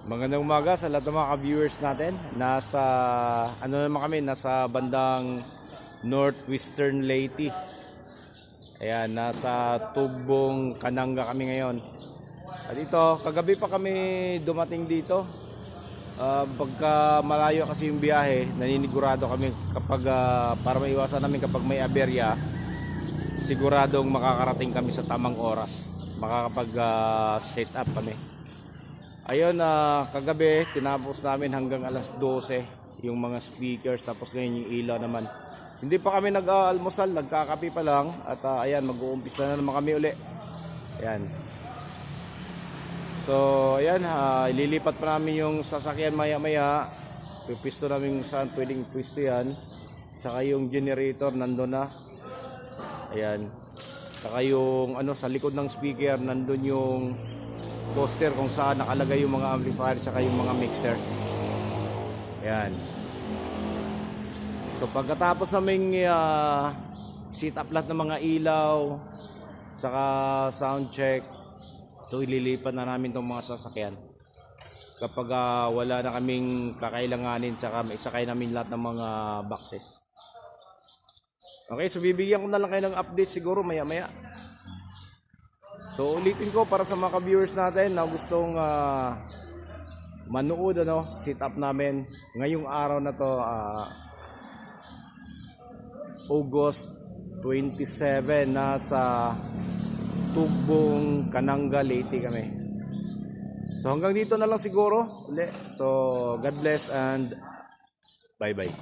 Magandang umaga sa lahat ng mga ka-viewers natin. Nasa nasa bandang northwestern Leyte. Ayan, nasa Tubong, Kananga kami ngayon. At ito, kagabi pa kami dumating dito. Pagka malayo kasi yung biyahe, naninigurado kami kapag para maiwasan namin kapag may aberya, siguradong makakarating kami sa tamang oras. Makakapag set up kami. Ayun, kagabi tinapos namin hanggang alas 12 yung mga speakers, tapos ngayon yung ilaw naman. Hindi pa kami nag-almusal, nagkakape pa lang. At ayan, mag-uumpisa na naman kami uli. Ayan. So ayan, ililipat pa namin yung sasakyan maya maya. Pipisto namin saan pwedeng pwisto yan. Saka yung generator nandun na. Ayan. Saka yung sa likod ng speaker nandun yung poster kung saan nakalagay yung mga amplifier tsaka yung mga mixer. Ayan. So pagkatapos naming set up lahat ng mga ilaw tsaka sound check, so ililipat na namin itong mga sasakyan kapag wala na kaming kakailanganin, tsaka maisakay namin lahat ng mga boxes. Okay, so bibigyan ko na lang kayo ng update siguro maya maya. So ulitin ko para sa mga ka-viewers natin na gustong manood sit up namin ngayong araw na to, August 27, nasa Tubong, Kananga, Leyte kami. So hanggang dito na lang siguro. So God bless and bye bye.